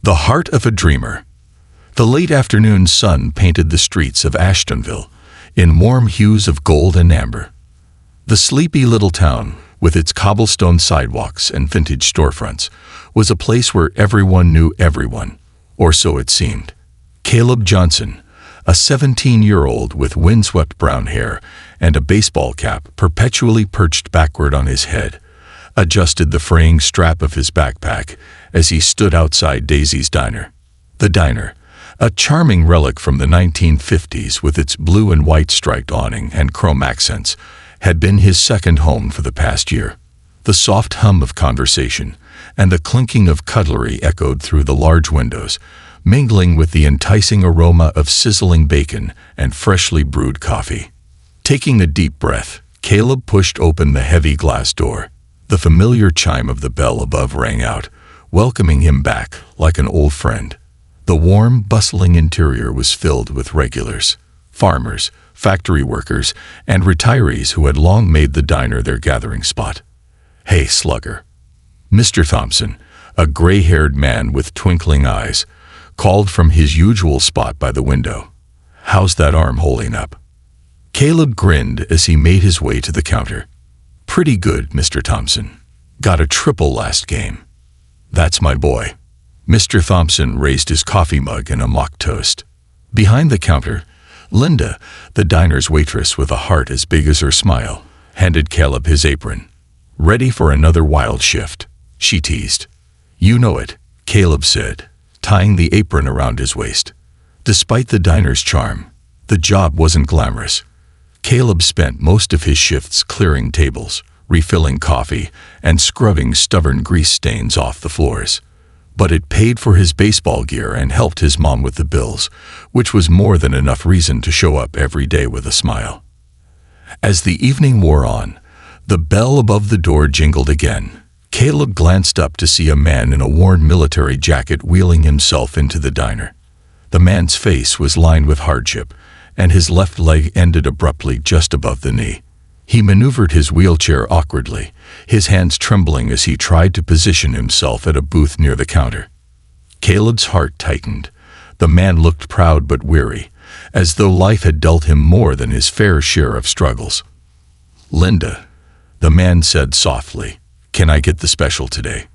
The heart of a dreamer. The late afternoon sun painted the streets of Ashtonville in warm hues of gold and amber. The sleepy little town, with its cobblestone sidewalks and vintage storefronts, was a place where everyone knew everyone, or so it seemed. Caleb Johnson, a 17-year-old with windswept brown hair and a baseball cap perpetually perched backward on his head, adjusted the fraying strap of his backpack as he stood outside Daisy's Diner. The diner, a charming relic from the 1950s with its blue and white striped awning and chrome accents, had been his second home for the past year. The soft hum of conversation and the clinking of cutlery echoed through the large windows, mingling with the enticing aroma of sizzling bacon and freshly brewed coffee. Taking a deep breath, Caleb pushed open the heavy glass door. The familiar chime of the bell above rang out, welcoming him back like an old friend. The warm, bustling interior was filled with regulars, farmers, factory workers, and retirees who had long made the diner their gathering spot. "Hey, slugger." Mr. Thompson, a gray-haired man with twinkling eyes, called from his usual spot by the window. "How's that arm holding up?" Caleb grinned as he made his way to the counter. "Pretty good, Mr. Thompson. Got a triple last game." "That's my boy." Mr. Thompson raised his coffee mug in a mock toast. Behind the counter, Linda, the diner's waitress with a heart as big as her smile, handed Caleb his apron. "Ready for another wild shift," she teased. "You know it," Caleb said, tying the apron around his waist. Despite the diner's charm, the job wasn't glamorous. Caleb spent most of his shifts clearing tables, refilling coffee, and scrubbing stubborn grease stains off the floors. But it paid for his baseball gear and helped his mom with the bills, which was more than enough reason to show up every day with a smile. As the evening wore on, the bell above the door jingled again. Caleb glanced up to see a man in a worn military jacket wheeling himself into the diner. The man's face was lined with hardship, and his left leg ended abruptly just above the knee. He maneuvered his wheelchair awkwardly, his hands trembling as he tried to position himself at a booth near the counter. Caleb's heart tightened. The man looked proud but weary, as though life had dealt him more than his fair share of struggles. "Linda," the man said softly, "can I get the special today?"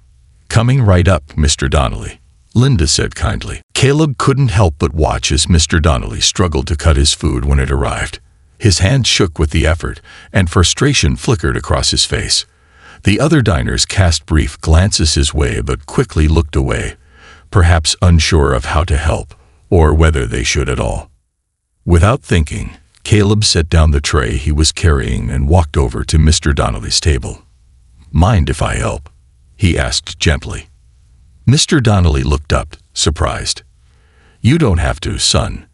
"Coming right up, Mr. Donnelly," Linda said kindly. Caleb couldn't help but watch as Mr. Donnelly struggled to cut his food when it arrived. His hands shook with the effort, and frustration flickered across his face. The other diners cast brief glances his way but quickly looked away, perhaps unsure of how to help, or whether they should at all. Without thinking, Caleb set down the tray he was carrying and walked over to Mr. Donnelly's table. "Mind if I help?" he asked gently. Mr. Donnelly looked up, surprised. "You don't have to, son."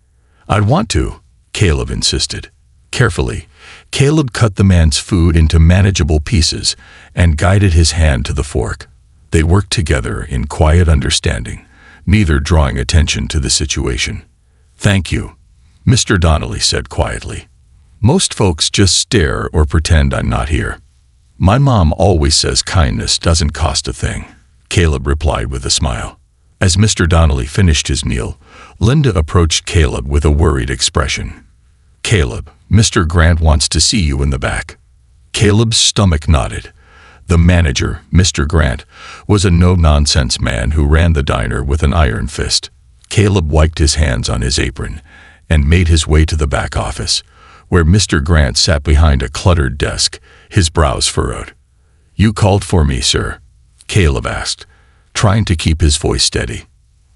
"I'd want to," Caleb insisted. Carefully, Caleb cut the man's food into manageable pieces and guided his hand to the fork. They worked together in quiet understanding, neither drawing attention to the situation. "Thank you," Mr. Donnelly said quietly. "Most folks just stare or pretend I'm not here. My mom always says kindness doesn't cost a thing," Caleb replied with a smile. As Mr. Donnelly finished his meal, Linda approached Caleb with a worried expression. "Caleb, Mr. Grant wants to see you in the back." Caleb's stomach nodded. The manager, Mr. Grant, was a no-nonsense man who ran the diner with an iron fist. Caleb wiped his hands on his apron and made his way to the back office, where Mr. Grant sat behind a cluttered desk, his brows furrowed. "You called for me, sir?" Caleb asked, trying to keep his voice steady.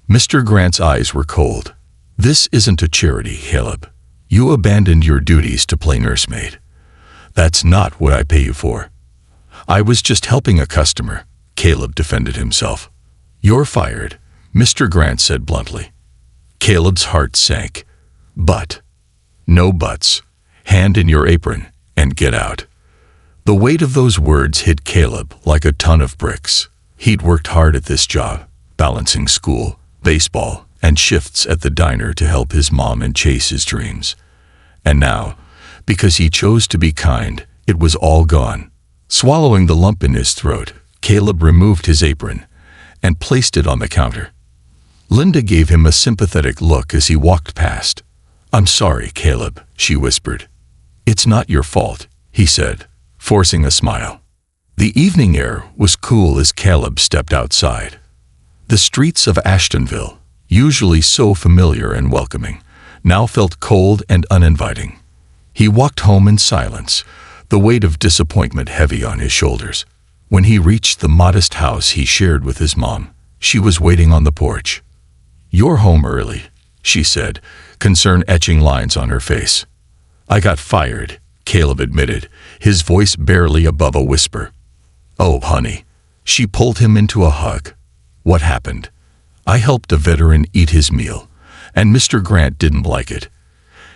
Mr. Grant's eyes were cold. "This isn't a charity, Caleb. You abandoned your duties to play nursemaid. That's not what I pay you for." "I was just helping a customer," Caleb defended himself. "You're fired," Mr. Grant said bluntly. Caleb's heart sank. "But." "No buts. Hand in your apron and get out." The weight of those words hit Caleb like a ton of bricks. He'd worked hard at this job, balancing school, baseball, and shifts at the diner to help his mom and chase his dreams. And now, because he chose to be kind, it was all gone. Swallowing the lump in his throat, Caleb removed his apron and placed it on the counter. Linda gave him a sympathetic look as he walked past. "I'm sorry, Caleb," she whispered. "It's not your fault," he said, forcing a smile. The evening air was cool as Caleb stepped outside. The streets of Ashtonville, usually so familiar and welcoming, now felt cold and uninviting. He walked home in silence, the weight of disappointment heavy on his shoulders. When he reached the modest house he shared with his mom, she was waiting on the porch. "You're home early," she said, concern etching lines on her face. "I got fired," Caleb admitted, his voice barely above a whisper. "Oh, honey." She pulled him into a hug. "What happened?" "I helped a veteran eat his meal, and Mr. Grant didn't like it,"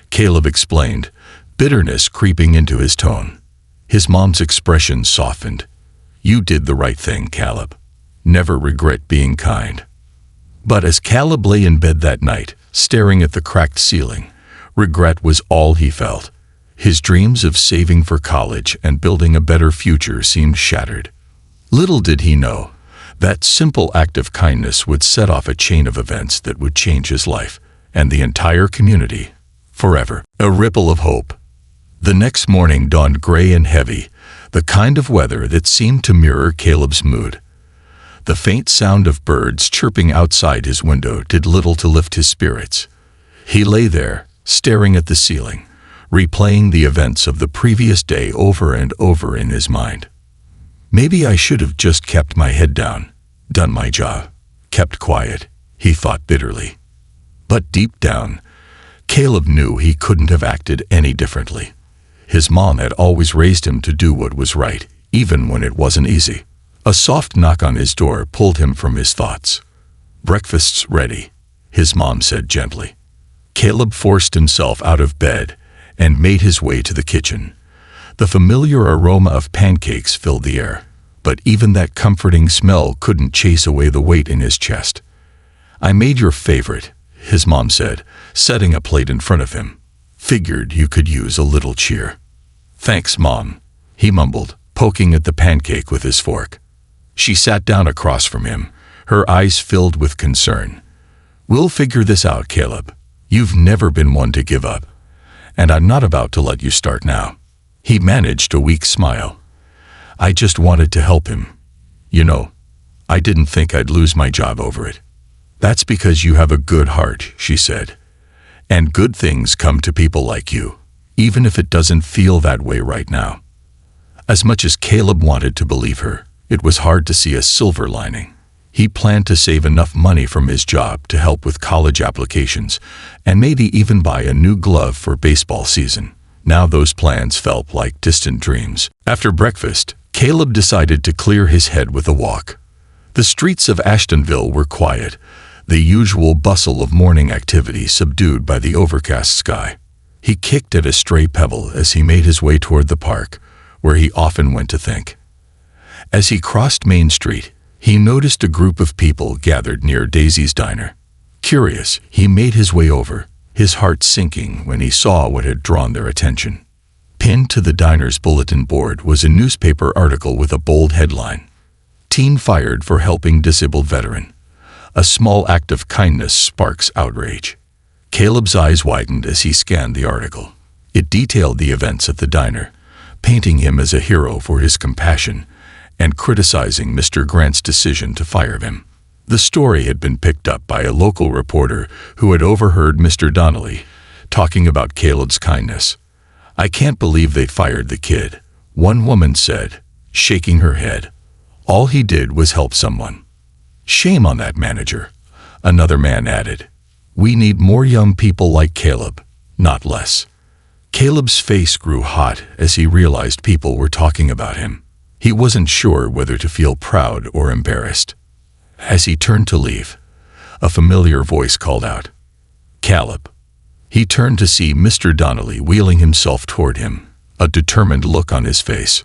Caleb explained, bitterness creeping into his tone. His mom's expression softened. "You did the right thing, Caleb. Never regret being kind." But as Caleb lay in bed that night, staring at the cracked ceiling, regret was all he felt. His dreams of saving for college and building a better future seemed shattered. Little did he know, that simple act of kindness would set off a chain of events that would change his life and the entire community forever. A ripple of hope. The next morning dawned gray and heavy, the kind of weather that seemed to mirror Caleb's mood. The faint sound of birds chirping outside his window did little to lift his spirits. He lay there, staring at the ceiling, replaying the events of the previous day over and over in his mind. Maybe I should have just kept my head down, done my job, kept quiet, he thought bitterly. But deep down, Caleb knew he couldn't have acted any differently. His mom had always raised him to do what was right, even when it wasn't easy. A soft knock on his door pulled him from his thoughts. "Breakfast's ready," his mom said gently. Caleb forced himself out of bed and made his way to the kitchen. The familiar aroma of pancakes filled the air, but even that comforting smell couldn't chase away the weight in his chest. "I made your favorite," his mom said, setting a plate in front of him. "Figured you could use a little cheer." "Thanks, Mom," he mumbled, poking at the pancake with his fork. She sat down across from him, her eyes filled with concern. "We'll figure this out, Caleb. You've never been one to give up, and I'm not about to let you start now." He managed a weak smile. "I just wanted to help him. You know, I didn't think I'd lose my job over it." "That's because you have a good heart," she said. "And good things come to people like you, even if it doesn't feel that way right now." As much as Caleb wanted to believe her, it was hard to see a silver lining. He planned to save enough money from his job to help with college applications and maybe even buy a new glove for baseball season. Now those plans felt like distant dreams. After breakfast, Caleb decided to clear his head with a walk. The streets of Ashtonville were quiet, the usual bustle of morning activity subdued by the overcast sky. He kicked at a stray pebble as he made his way toward the park, where he often went to think. As he crossed Main Street, he noticed a group of people gathered near Daisy's diner. Curious, he made his way over, his heart sinking when he saw what had drawn their attention. Pinned to the diner's bulletin board was a newspaper article with a bold headline: "Teen fired for helping disabled veteran. A small act of kindness sparks outrage." Caleb's eyes widened as he scanned the article. It detailed the events at the diner, painting him as a hero for his compassion and criticizing Mr. Grant's decision to fire him. The story had been picked up by a local reporter who had overheard Mr. Donnelly talking about Caleb's kindness. "I can't believe they fired the kid," one woman said, shaking her head. "All he did was help someone." "Shame on that manager," another man added. "We need more young people like Caleb, not less." Caleb's face grew hot as he realized people were talking about him. He wasn't sure whether to feel proud or embarrassed. As he turned to leave, a familiar voice called out, "Caleb." He turned to see Mr. Donnelly wheeling himself toward him, a determined look on his face.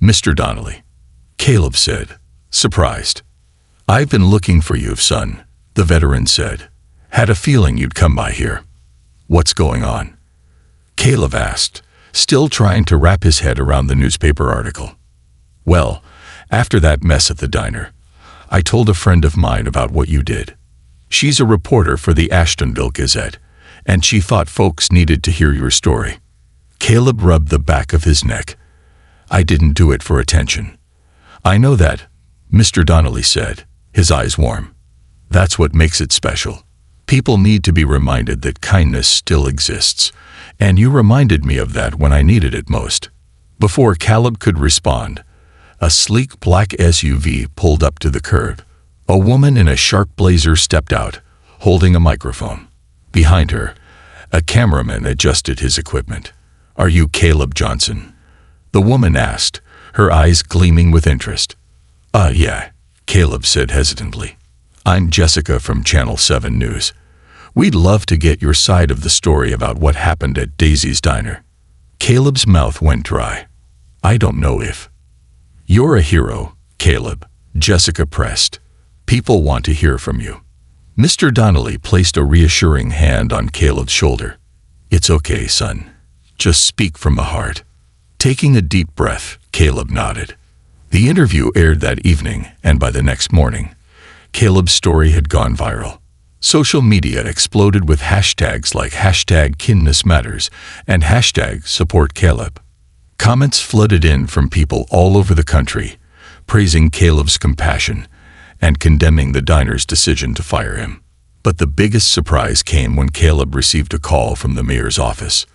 "Mr. Donnelly," Caleb said, surprised. "I've been looking for you, son," the veteran said. "Had a feeling you'd come by here." "What's going on?" Caleb asked, still trying to wrap his head around the newspaper article. "Well, after that mess at the diner, I told a friend of mine about what you did. She's a reporter for the Ashtonville Gazette, and she thought folks needed to hear your story. Caleb rubbed the back of his neck. I didn't do it for attention. I know that, Mr. Donnelly said, his eyes warm. That's what makes it special. People need to be reminded that kindness still exists, and you reminded me of that when I needed it most. Before Caleb could respond, a sleek black SUV pulled up to the curb. A woman in a sharp blazer stepped out, holding a microphone. Behind her, a cameraman adjusted his equipment. Are you Caleb Johnson? The woman asked, her eyes gleaming with interest. Yeah, Caleb said hesitantly. I'm Jessica from Channel 7 News. We'd love to get your side of the story about what happened at Daisy's Diner. Caleb's mouth went dry. I don't know if. You're a hero, Caleb, Jessica pressed. People want to hear from you. Mr. Donnelly placed a reassuring hand on Caleb's shoulder. It's okay, son. Just speak from the heart. Taking a deep breath, Caleb nodded. The interview aired that evening, and by the next morning, Caleb's story had gone viral. Social media exploded with hashtags like #KindnessMatters and #SupportCaleb. Comments flooded in from people all over the country, praising Caleb's compassion and condemning the diner's decision to fire him. But the biggest surprise came when Caleb received a call from the mayor's office.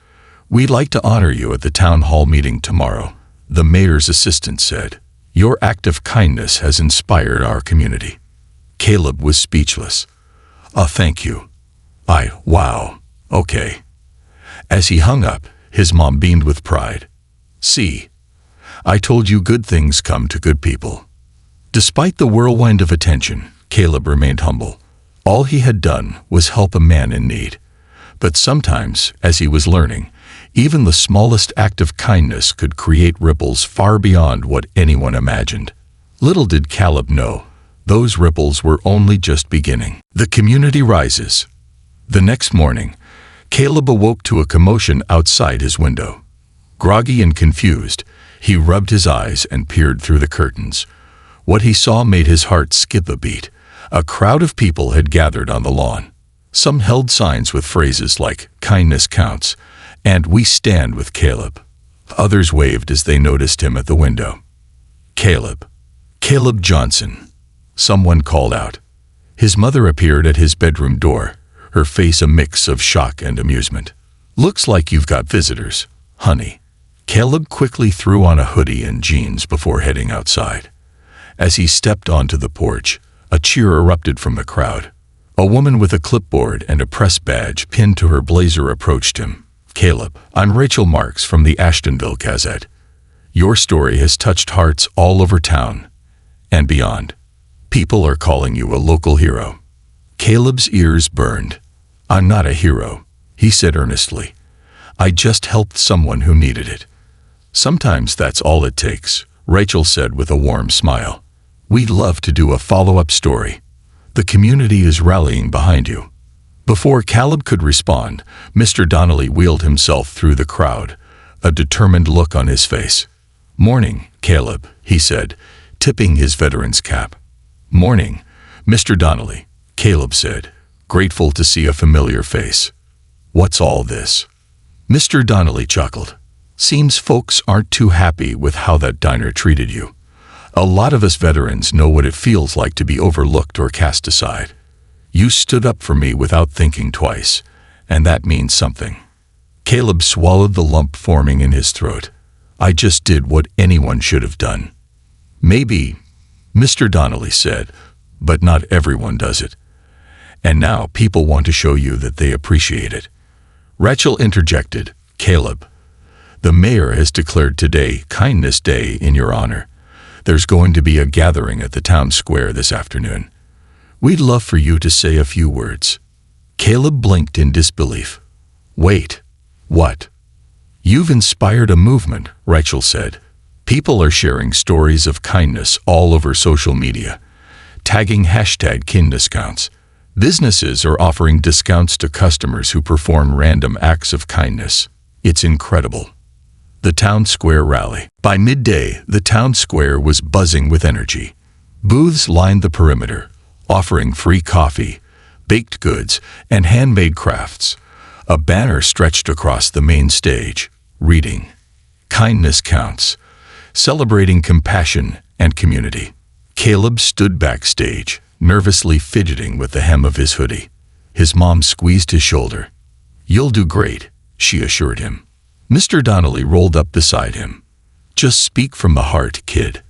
We'd like to honor you at the town hall meeting tomorrow, the mayor's assistant said. Your act of kindness has inspired our community. Caleb was speechless. Thank you. Wow, okay. As he hung up, his mom beamed with pride. See, I told you good things come to good people. Despite the whirlwind of attention, Caleb remained humble. All he had done was help a man in need. But sometimes, as he was learning, even the smallest act of kindness could create ripples far beyond what anyone imagined. Little did Caleb know, those ripples were only just beginning. The community rises. The next morning, Caleb awoke to a commotion outside his window. Groggy and confused, he rubbed his eyes and peered through the curtains. What he saw made his heart skip a beat. A crowd of people had gathered on the lawn. Some held signs with phrases like, "Kindness counts," and "We stand with Caleb." Others waved as they noticed him at the window. Caleb Johnson, someone called out. His mother appeared at his bedroom door, her face a mix of shock and amusement. Looks like you've got visitors, honey. Caleb quickly threw on a hoodie and jeans before heading outside. As he stepped onto the porch, a cheer erupted from the crowd. A woman with a clipboard and a press badge pinned to her blazer approached him. Caleb, I'm Rachel Marks from the Ashtonville Gazette. Your story has touched hearts all over town and beyond. People are calling you a local hero. Caleb's ears burned. I'm not a hero, he said earnestly. I just helped someone who needed it. Sometimes that's all it takes, Rachel said with a warm smile. We'd love to do a follow-up story. The community is rallying behind you. Before Caleb could respond, Mr. Donnelly wheeled himself through the crowd, a determined look on his face. Morning, Caleb, he said, tipping his veteran's cap. Morning, Mr. Donnelly, Caleb said, grateful to see a familiar face. What's all this? Mr. Donnelly chuckled. Seems folks aren't too happy with how that diner treated you. A lot of us veterans know what it feels like to be overlooked or cast aside. You stood up for me without thinking twice, and that means something. Caleb swallowed the lump forming in his throat. I just did what anyone should have done. Maybe, Mr. Donnelly said, but not everyone does it. And now people want to show you that they appreciate it. Rachel interjected, Caleb, the mayor has declared today Kindness Day in your honor. There's going to be a gathering at the town square this afternoon. We'd love for you to say a few words. Caleb blinked in disbelief. Wait, what? You've inspired a movement, Rachel said. People are sharing stories of kindness all over social media, tagging #KindnessCounts. Businesses are offering discounts to customers who perform random acts of kindness. It's incredible. The town square rally. By midday, the town square was buzzing with energy. Booths lined the perimeter, offering free coffee, baked goods, and handmade crafts. A banner stretched across the main stage, reading, "Kindness counts," celebrating compassion and community. Caleb stood backstage, nervously fidgeting with the hem of his hoodie. His mom squeezed his shoulder. "You'll do great," she assured him. Mr. Donnelly rolled up beside him. "Just speak from the heart, kid.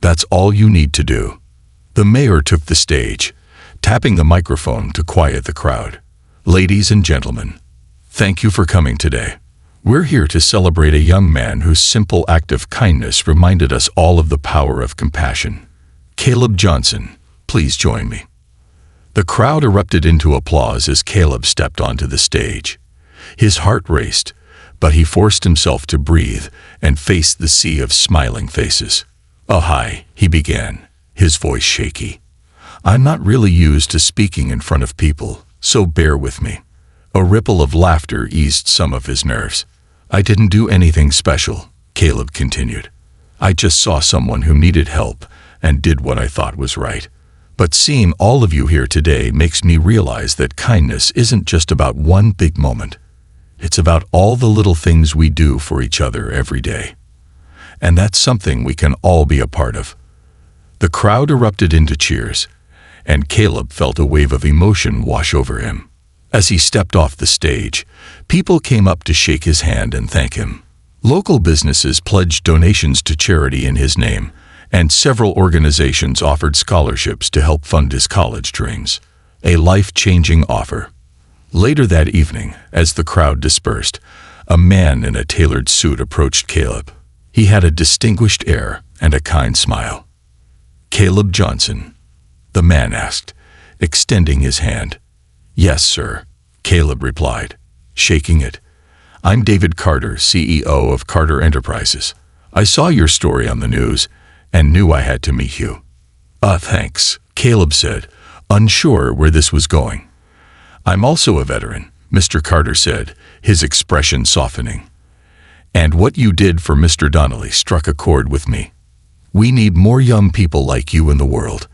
That's all you need to do." The mayor took the stage, tapping the microphone to quiet the crowd. "Ladies and gentlemen, thank you for coming today. We're here to celebrate a young man whose simple act of kindness reminded us all of the power of compassion. Caleb Johnson, please join me." The crowd erupted into applause as Caleb stepped onto the stage. His heart raced, but he forced himself to breathe and face the sea of smiling faces. "Oh, hi," he began, his voice shaky. "I'm not really used to speaking in front of people, so bear with me." A ripple of laughter eased some of his nerves. "I didn't do anything special," Caleb continued. "I just saw someone who needed help and did what I thought was right. But seeing all of you here today makes me realize that kindness isn't just about one big moment. It's about all the little things we do for each other every day. And that's something we can all be a part of." The crowd erupted into cheers, and Caleb felt a wave of emotion wash over him. As he stepped off the stage, people came up to shake his hand and thank him. Local businesses pledged donations to charity in his name, and several organizations offered scholarships to help fund his college dreams. A life-changing offer. Later that evening, as the crowd dispersed, a man in a tailored suit approached Caleb. He had a distinguished air and a kind smile. "Caleb Johnson?" the man asked, extending his hand. "Yes, sir," Caleb replied, shaking it. "I'm David Carter, CEO of Carter Enterprises. I saw your story on the news and knew I had to meet you." Thanks," Caleb said, unsure where this was going. "I'm also a veteran," Mr. Carter said, his expression softening. "And what you did for Mr. Donnelly struck a chord with me. We need more young people like you in the world.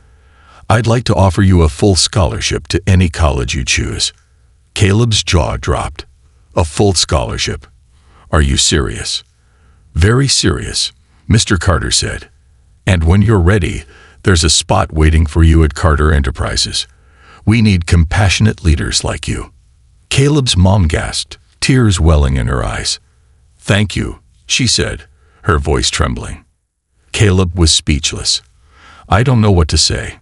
I'd like to offer you a full scholarship to any college you choose." Caleb's jaw dropped. "A full scholarship? Are you serious?" "Very serious," Mr. Carter said. "And when you're ready, there's a spot waiting for you at Carter Enterprises. We need compassionate leaders like you." Caleb's mom gasped, tears welling in her eyes. "Thank you," she said, her voice trembling. Caleb was speechless. "I don't know what to say."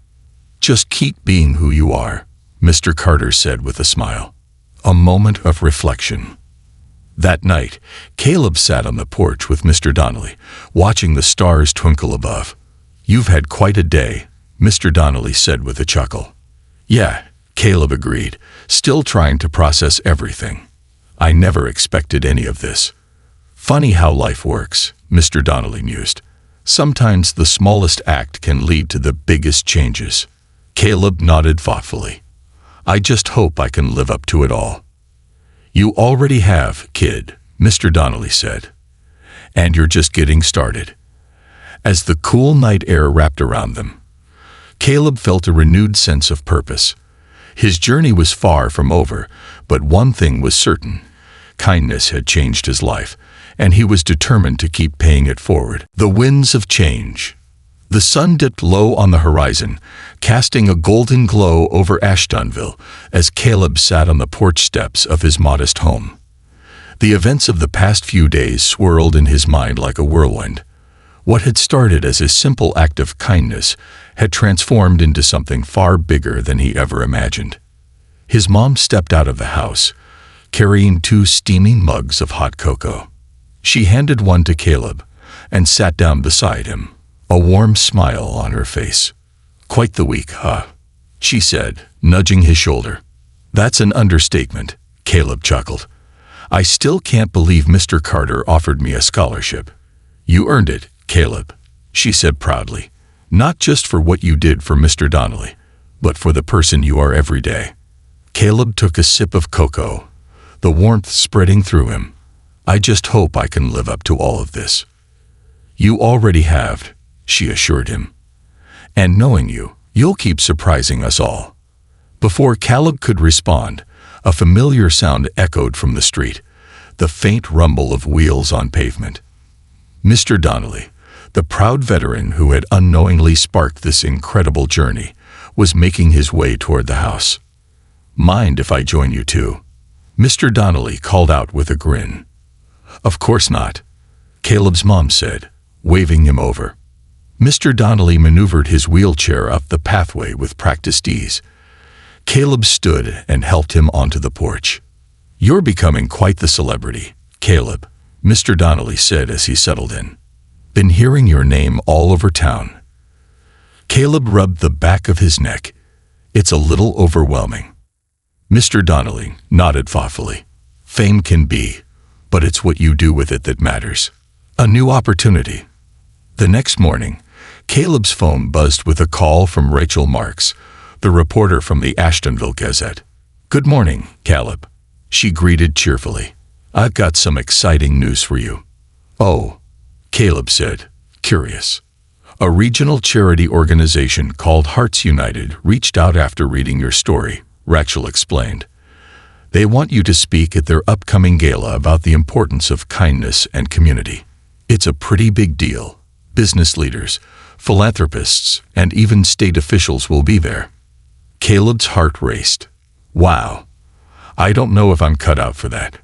"Just keep being who you are," Mr. Carter said with a smile. A moment of reflection. That night, Caleb sat on the porch with Mr. Donnelly, watching the stars twinkle above. "You've had quite a day," Mr. Donnelly said with a chuckle. "Yeah," Caleb agreed, still trying to process everything. "I never expected any of this." "Funny how life works," Mr. Donnelly mused. "Sometimes the smallest act can lead to the biggest changes." Caleb nodded thoughtfully. "I just hope I can live up to it all." "You already have, kid," Mr. Donnelly said. "And you're just getting started." As the cool night air wrapped around them, Caleb felt a renewed sense of purpose. His journey was far from over, but one thing was certain. Kindness had changed his life, and he was determined to keep paying it forward. The winds of change. The sun dipped low on the horizon, casting a golden glow over Ashtonville as Caleb sat on the porch steps of his modest home. The events of the past few days swirled in his mind like a whirlwind. What had started as a simple act of kindness had transformed into something far bigger than he ever imagined. His mom stepped out of the house, carrying 2 steaming mugs of hot cocoa. She handed one to Caleb and sat down beside him, a warm smile on her face. "Quite the week, huh?" she said, nudging his shoulder. "That's an understatement," Caleb chuckled. "I still can't believe Mr. Carter offered me a scholarship." "You earned it, Caleb," she said proudly. "Not just for what you did for Mr. Donnelly, but for the person you are every day." Caleb took a sip of cocoa, the warmth spreading through him. "I just hope I can live up to all of this." "You already have," she assured him. "And knowing you, you'll keep surprising us all." Before Caleb could respond, a familiar sound echoed from the street, the faint rumble of wheels on pavement. Mr. Donnelly, the proud veteran who had unknowingly sparked this incredible journey, was making his way toward the house. "Mind if I join you too?" Mr. Donnelly called out with a grin. "Of course not," Caleb's mom said, waving him over. Mr. Donnelly maneuvered his wheelchair up the pathway with practiced ease. Caleb stood and helped him onto the porch. "You're becoming quite the celebrity, Caleb," Mr. Donnelly said as he settled in. "Been hearing your name all over town." Caleb rubbed the back of his neck. "It's a little overwhelming." Mr. Donnelly nodded thoughtfully. "Fame can be, but it's what you do with it that matters." A new opportunity. The next morning, Caleb's phone buzzed with a call from Rachel Marks, the reporter from the Ashtonville Gazette. "Good morning, Caleb," she greeted cheerfully. "I've got some exciting news for you." "Oh," Caleb said, curious. "A regional charity organization called Hearts United reached out after reading your story," Rachel explained. "They want you to speak at their upcoming gala about the importance of kindness and community. It's a pretty big deal. Business leaders, philanthropists, and even state officials will be there." Caleb's heart raced. "Wow. I don't know if I'm cut out for that."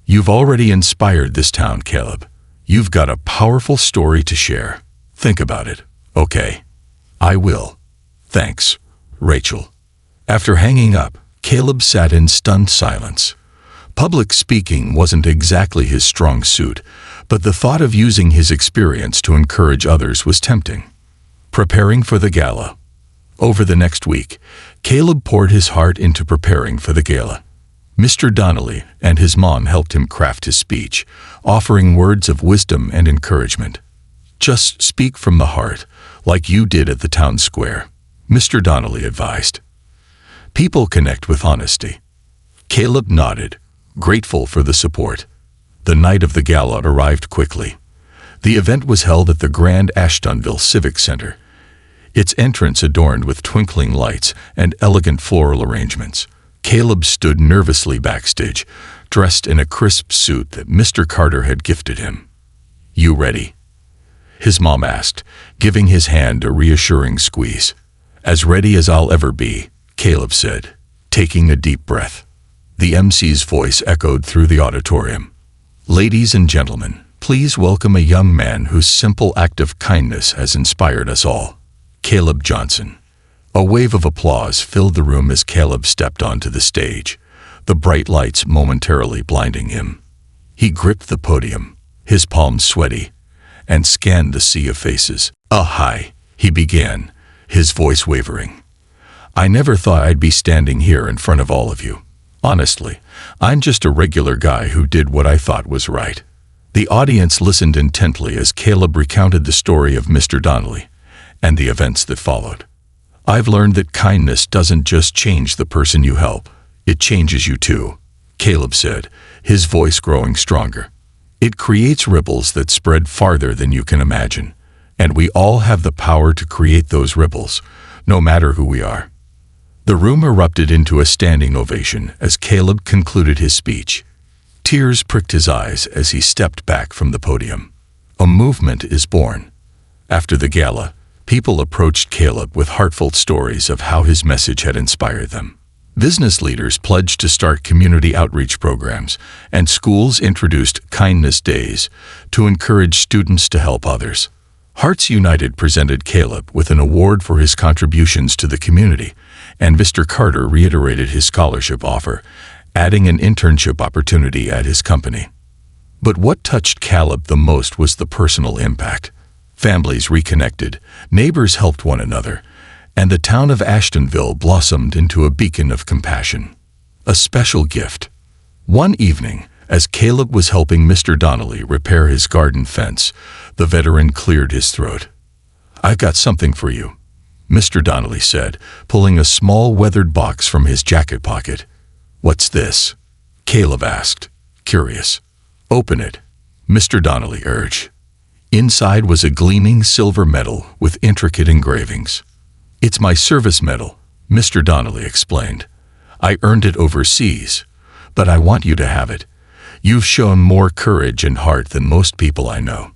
"You've already inspired this town, Caleb. You've got a powerful story to share. Think about it, okay?" "I will. Thanks, Rachel." After hanging up, Caleb sat in stunned silence. Public speaking wasn't exactly his strong suit, but the thought of using his experience to encourage others was tempting. Preparing for the gala. Over the next week, Caleb poured his heart into preparing for the gala. Mr. Donnelly and his mom helped him craft his speech, offering words of wisdom and encouragement. "Just speak from the heart, like you did at the town square," Mr. Donnelly advised. "People connect with honesty." Caleb nodded, grateful for the support. The night of the gala arrived quickly. The event was held at the Grand Ashtonville Civic Center, its entrance adorned with twinkling lights and elegant floral arrangements. Caleb stood nervously backstage, dressed in a crisp suit that Mr. Carter had gifted him. "You ready?" his mom asked, giving his hand a reassuring squeeze. "As ready as I'll ever be," Caleb said, taking a deep breath. The MC's voice echoed through the auditorium. "Ladies and gentlemen, please welcome a young man whose simple act of kindness has inspired us all, Caleb Johnson." A wave of applause filled the room as Caleb stepped onto the stage, the bright lights momentarily blinding him. He gripped the podium, his palms sweaty, and scanned the sea of faces. "Hi," he began, his voice wavering. "I never thought I'd be standing here in front of all of you. Honestly, I'm just a regular guy who did what I thought was right." The audience listened intently as Caleb recounted the story of Mr. Donnelly and the events that followed. "I've learned that kindness doesn't just change the person you help, it changes you too," Caleb said, his voice growing stronger. "It creates ripples that spread farther than you can imagine, and we all have the power to create those ripples, no matter who we are." The room erupted into a standing ovation as Caleb concluded his speech. Tears pricked his eyes as he stepped back from the podium. A movement is born. After the gala, people approached Caleb with heartfelt stories of how his message had inspired them. Business leaders pledged to start community outreach programs, and schools introduced kindness days to encourage students to help others. Hearts United presented Caleb with an award for his contributions to the community, and Mr. Carter reiterated his scholarship offer, adding an internship opportunity at his company. But what touched Caleb the most was the personal impact. Families reconnected, neighbors helped one another, and the town of Ashtonville blossomed into a beacon of compassion. A special gift. One evening, as Caleb was helping Mr. Donnelly repair his garden fence, the veteran cleared his throat. "I've got something for you," Mr. Donnelly said, pulling a small weathered box from his jacket pocket. "What's this?" Caleb asked, curious. "Open it," Mr. Donnelly urged. Inside was a gleaming silver medal with intricate engravings. "It's my service medal," Mr. Donnelly explained. "I earned it overseas, but I want you to have it. You've shown more courage and heart than most people I know."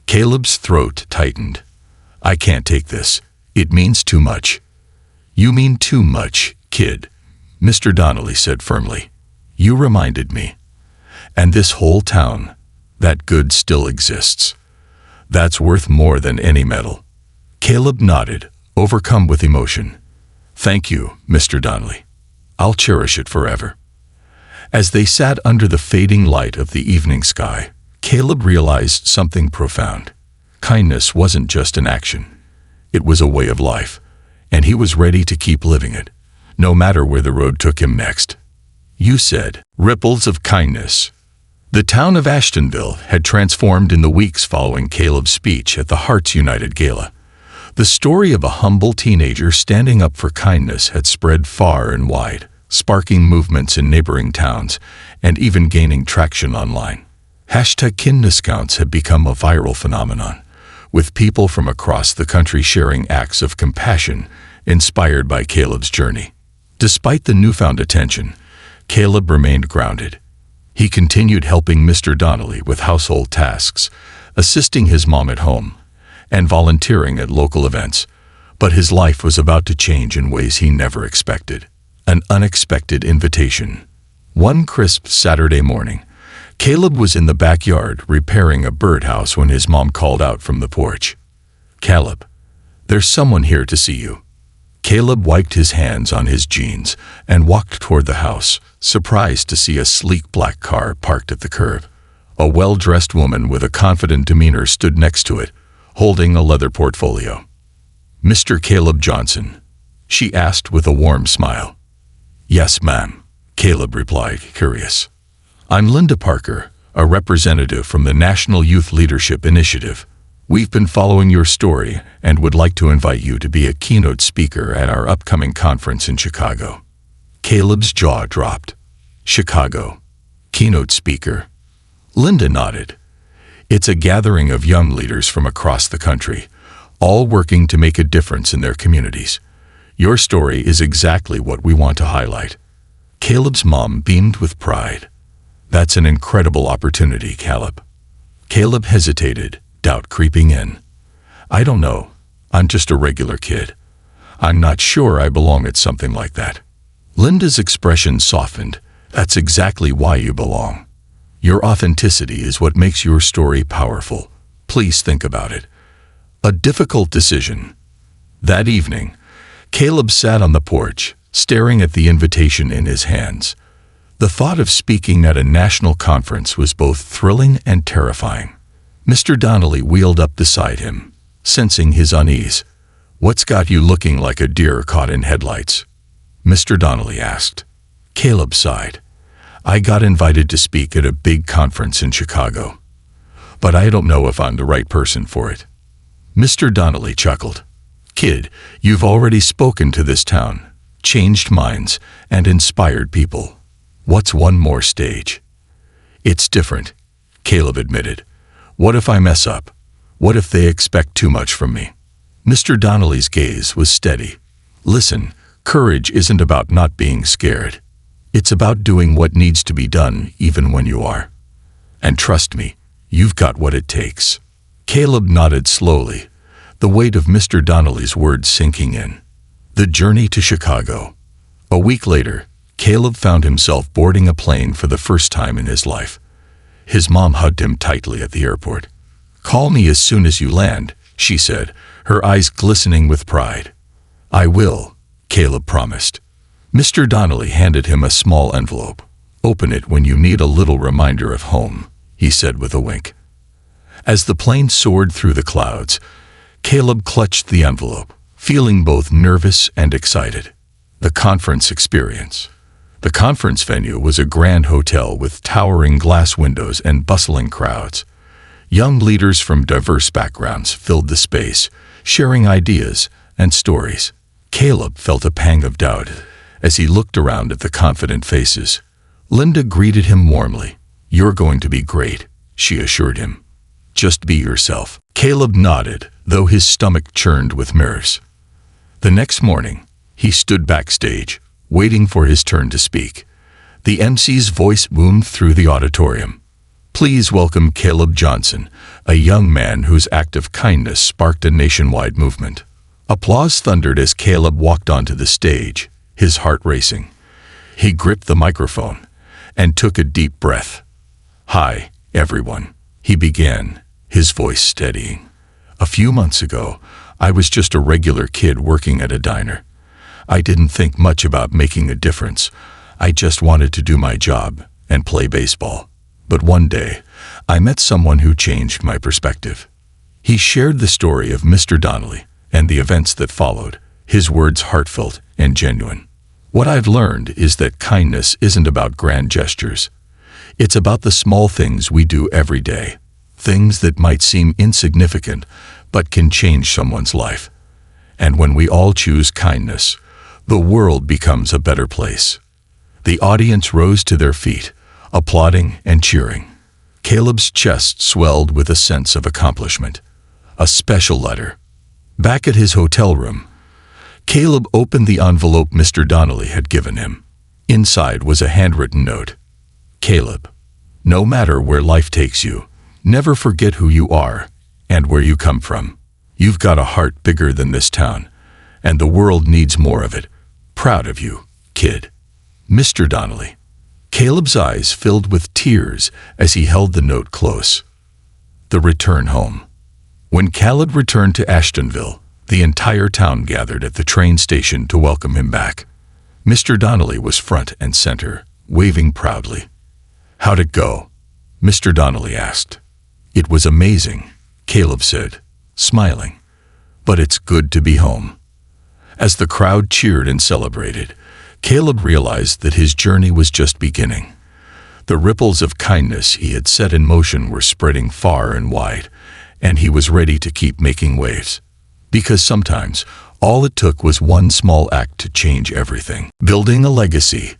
Caleb's throat tightened. "I can't take this. It means too much." "You mean too much, kid," Mr. Donnelly said firmly. "You reminded me. And this whole town, that good still exists. That's worth more than any medal." Caleb nodded, overcome with emotion. "Thank you, Mr. Donnelly. I'll cherish it forever." As they sat under the fading light of the evening sky, Caleb realized something profound. Kindness wasn't just an action. It was a way of life, and he was ready to keep living it, no matter where the road took him next. "You said, ripples of kindness." The town of Ashtonville had transformed in the weeks following Caleb's speech at the Hearts United Gala. The story of a humble teenager standing up for kindness had spread far and wide, sparking movements in neighboring towns and even gaining traction online. #kindness counts had become a viral phenomenon, with people from across the country sharing acts of compassion inspired by Caleb's journey. Despite the newfound attention, Caleb remained grounded. He continued helping Mr. Donnelly with household tasks, assisting his mom at home, and volunteering at local events, but his life was about to change in ways he never expected. An unexpected invitation. One crisp Saturday morning, Caleb was in the backyard repairing a birdhouse when his mom called out from the porch. "Caleb, there's someone here to see you." Caleb wiped his hands on his jeans and walked toward the house, surprised to see a sleek black car parked at the curb. A well-dressed woman with a confident demeanor stood next to it, holding a leather portfolio. "Mr. Caleb Johnson?" she asked with a warm smile. "Yes, ma'am," Caleb replied, curious. "I'm Linda Parker, a representative from the National Youth Leadership Initiative. We've been following your story and would like to invite you to be a keynote speaker at our upcoming conference in Chicago." Caleb's jaw dropped. "Chicago? Keynote speaker?" Linda nodded. "It's a gathering of young leaders from across the country, all working to make a difference in their communities. Your story is exactly what we want to highlight." Caleb's mom beamed with pride. "That's an incredible opportunity, Caleb." Caleb hesitated, doubt creeping in. "I don't know. I'm just a regular kid. I'm not sure I belong at something like that." Linda's expression softened. "That's exactly why you belong. Your authenticity is what makes your story powerful. Please think about it." A difficult decision. That evening, Caleb sat on the porch, staring at the invitation in his hands. The thought of speaking at a national conference was both thrilling and terrifying. Mr. Donnelly wheeled up beside him, sensing his unease. "What's got you looking like a deer caught in headlights?" Mr. Donnelly asked. Caleb sighed. "I got invited to speak at a big conference in Chicago, but I don't know if I'm the right person for it." Mr. Donnelly chuckled. "Kid, you've already spoken to this town, changed minds, and inspired people. What's one more stage?" "It's different," Caleb admitted. "What if I mess up? What if they expect too much from me?" Mr. Donnelly's gaze was steady. "Listen, courage isn't about not being scared. It's about doing what needs to be done even when you are. And trust me, you've got what it takes." Caleb nodded slowly, the weight of Mr. Donnelly's words sinking in. The journey to Chicago. A week later, Caleb found himself boarding a plane for the first time in his life. His mom hugged him tightly at the airport. "Call me as soon as you land," she said, her eyes glistening with pride. "I will," Caleb promised. Mr. Donnelly handed him a small envelope. "Open it when you need a little reminder of home," he said with a wink. As the plane soared through the clouds, Caleb clutched the envelope, feeling both nervous and excited. The conference experience. The conference venue was a grand hotel with towering glass windows and bustling crowds. Young leaders from diverse backgrounds filled the space, sharing ideas and stories. Caleb felt a pang of doubt as he looked around at the confident faces. Linda greeted him warmly. "You're going to be great," she assured him. "Just be yourself." Caleb nodded, though his stomach churned with nerves. The next morning, He stood backstage, waiting for his turn to speak. The MC's voice boomed through the auditorium. Please welcome Caleb Johnson, a young man whose act of kindness sparked a nationwide movement. Applause thundered as Caleb walked onto the stage, his heart racing. He gripped the microphone and took a deep breath. "Hi, everyone," he began, his voice steadying. "A few months ago, I was just a regular kid working at a diner. I didn't think much about making a difference. I just wanted to do my job and play baseball. But one day, I met someone who changed my perspective." He shared the story of Mr. Donnelly and the events that followed, his words heartfelt and genuine. "What I've learned is that kindness isn't about grand gestures. It's about the small things we do every day, things that might seem insignificant but can change someone's life. And when we all choose kindness, the world becomes a better place." The audience rose to their feet, applauding and cheering. Caleb's chest swelled with a sense of accomplishment. A special letter. Back at his hotel room, Caleb opened the envelope Mr. Donnelly had given him. Inside was a handwritten note. "Caleb, no matter where life takes you, never forget who you are and where you come from. You've got a heart bigger than this town, and the world needs more of it. Proud of you, kid. Mr. Donnelly." Caleb's eyes filled with tears as he held the note close. The return home. When Caleb returned to Ashtonville, the entire town gathered at the train station to welcome him back. Mr. Donnelly was front and center, waving proudly. "How'd it go?" Mr. Donnelly asked. "It was amazing," Caleb said, smiling. "But it's good to be home." As the crowd cheered and celebrated, Caleb realized that his journey was just beginning. The ripples of kindness he had set in motion were spreading far and wide, and he was ready to keep making waves. Because sometimes, all it took was one small act to change everything. Building a legacy.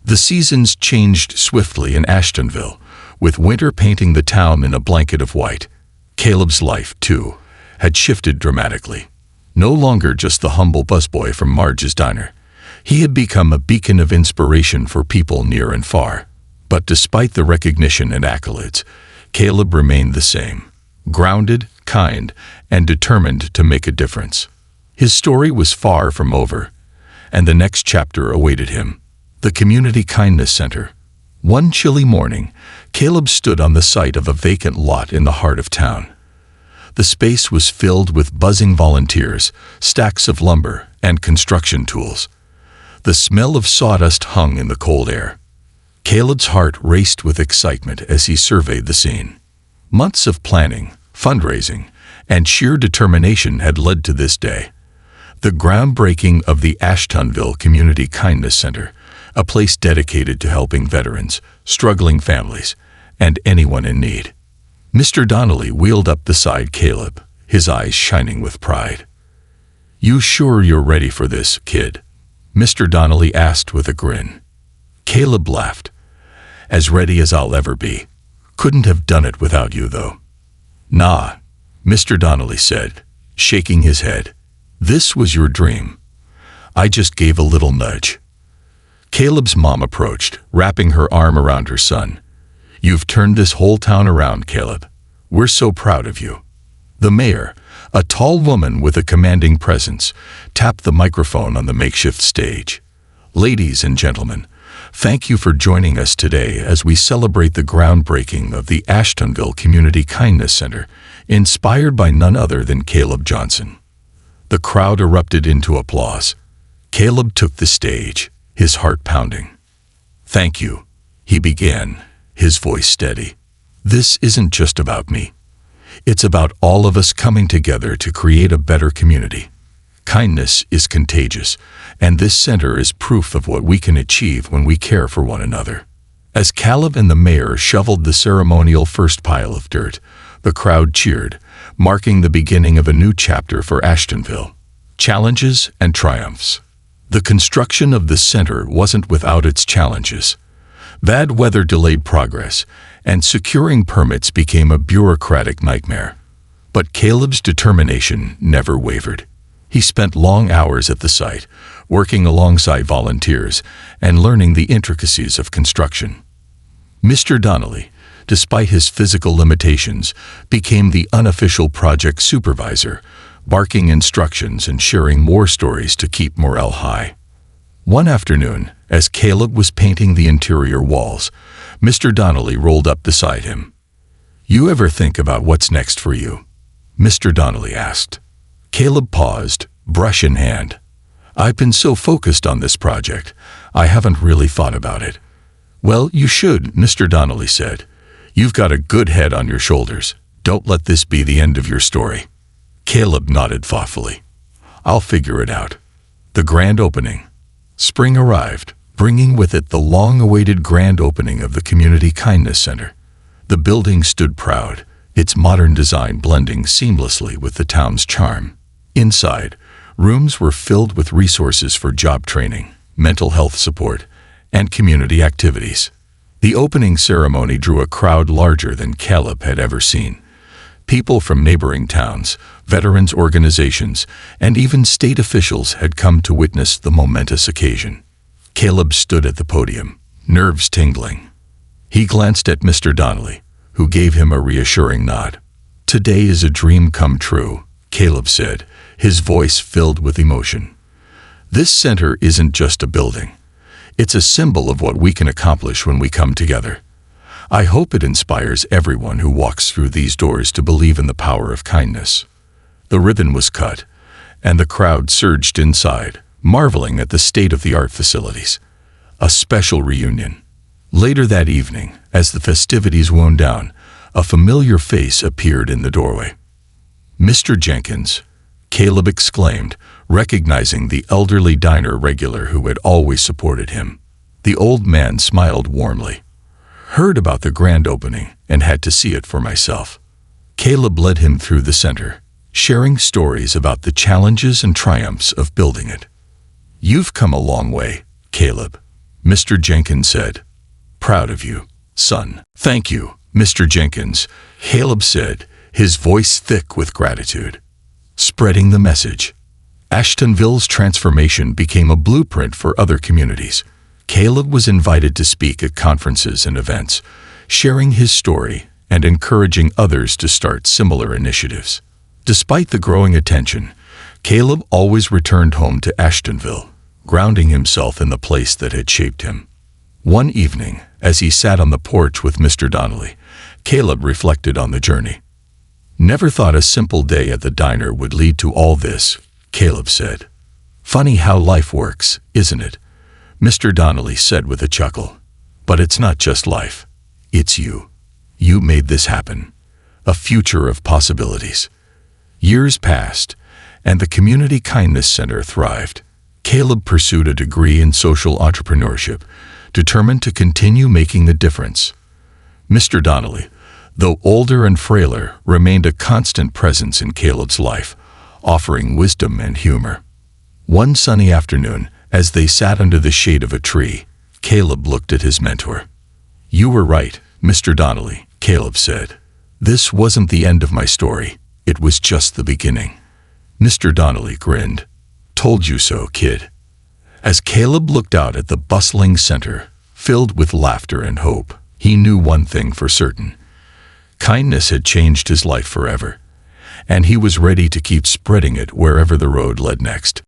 The seasons changed swiftly in Ashtonville, with winter painting the town in a blanket of white. Caleb's life, too, had shifted dramatically. No longer just the humble busboy from Marge's diner. He had become a beacon of inspiration for people near and far. But despite the recognition and accolades, Caleb remained the same, grounded, kind, and determined to make a difference. His story was far from over, and the next chapter awaited him. The Community Kindness Center. One chilly morning, Caleb stood on the site of a vacant lot in the heart of town. The space was filled with buzzing volunteers, stacks of lumber, and construction tools. The smell of sawdust hung in the cold air. Caleb's heart raced with excitement as he surveyed the scene. Months of planning, fundraising, and sheer determination had led to this day. The groundbreaking of the Ashtonville Community Kindness Center, a place dedicated to helping veterans, struggling families, and anyone in need. Mr. Donnelly wheeled up beside Caleb, his eyes shining with pride. "You sure you're ready for this, kid?" Mr. Donnelly asked with a grin. Caleb laughed. "As ready as I'll ever be. Couldn't have done it without you, though." "Nah," Mr. Donnelly said, shaking his head. "This was your dream. I just gave a little nudge." Caleb's mom approached, wrapping her arm around her son. "You've turned this whole town around, Caleb. We're so proud of you." The mayor, a tall woman with a commanding presence, tapped the microphone on the makeshift stage. "Ladies and gentlemen, thank you for joining us today as we celebrate the groundbreaking of the Ashtonville Community Kindness Center, inspired by none other than Caleb Johnson." The crowd erupted into applause. Caleb took the stage, his heart pounding. "Thank you," he began, his voice steady. "This isn't just about me. It's about all of us coming together to create a better community. Kindness is contagious, and this center is proof of what we can achieve when we care for one another." As Caleb and the mayor shoveled the ceremonial first pile of dirt, the crowd cheered, marking the beginning of a new chapter for Ashtonville. Challenges and triumphs. The construction of the center wasn't without its challenges. Bad weather delayed progress, and securing permits became a bureaucratic nightmare. But Caleb's determination never wavered. He spent long hours at the site, working alongside volunteers and learning the intricacies of construction. Mr. Donnelly, despite his physical limitations, became the unofficial project supervisor, barking instructions and sharing more stories to keep morale high. One afternoon, as Caleb was painting the interior walls, Mr. Donnelly rolled up beside him. "You ever think about what's next for you?" Mr. Donnelly asked. Caleb paused, brush in hand. "I've been so focused on this project, I haven't really thought about it." "Well, you should," Mr. Donnelly said. "You've got a good head on your shoulders. Don't let this be the end of your story." Caleb nodded thoughtfully. "I'll figure it out." The grand opening. Spring arrived, bringing with it the long-awaited grand opening of the Community Kindness Center. The building stood proud, its modern design blending seamlessly with the town's charm. Inside, rooms were filled with resources for job training, mental health support, and community activities. The opening ceremony drew a crowd larger than Caleb had ever seen. People from neighboring towns, veterans organizations, and even state officials had come to witness the momentous occasion. Caleb stood at the podium, nerves tingling. He glanced at Mr. Donnelly, who gave him a reassuring nod. "Today is a dream come true," Caleb said, his voice filled with emotion. "This center isn't just a building. It's a symbol of what we can accomplish when we come together. I hope it inspires everyone who walks through these doors to believe in the power of kindness." The ribbon was cut, and the crowd surged inside, marveling at the state-of-the-art facilities. A special reunion. Later that evening, as the festivities wound down, a familiar face appeared in the doorway. "Mr. Jenkins," Caleb exclaimed, recognizing the elderly diner regular who had always supported him. The old man smiled warmly. "Heard about the grand opening and had to see it for myself." Caleb led him through the center, sharing stories about the challenges and triumphs of building it. "You've come a long way, Caleb," Mr. Jenkins said. "Proud of you, son." "Thank you, Mr. Jenkins," Caleb said, his voice thick with gratitude. Spreading the message. Ashtonville's transformation became a blueprint for other communities. Caleb was invited to speak at conferences and events, sharing his story and encouraging others to start similar initiatives. Despite the growing attention, Caleb always returned home to Ashtonville, grounding himself in the place that had shaped him. One evening, as he sat on the porch with Mr. Donnelly, Caleb reflected on the journey. "Never thought a simple day at the diner would lead to all this," Caleb said. "Funny how life works, isn't it?" Mr. Donnelly said with a chuckle. "But it's not just life. It's you. You made this happen. A future of possibilities." Years passed, and the Community Kindness Center thrived. Caleb pursued a degree in social entrepreneurship, determined to continue making the difference. Mr. Donnelly, though older and frailer, remained a constant presence in Caleb's life, offering wisdom and humor. One sunny afternoon, as they sat under the shade of a tree, Caleb looked at his mentor. "You were right, Mr. Donnelly," Caleb said. "This wasn't the end of my story. It was just the beginning." Mr. Donnelly grinned. "Told you so, kid." As Caleb looked out at the bustling center, filled with laughter and hope, he knew one thing for certain. Kindness had changed his life forever, and he was ready to keep spreading it wherever the road led next.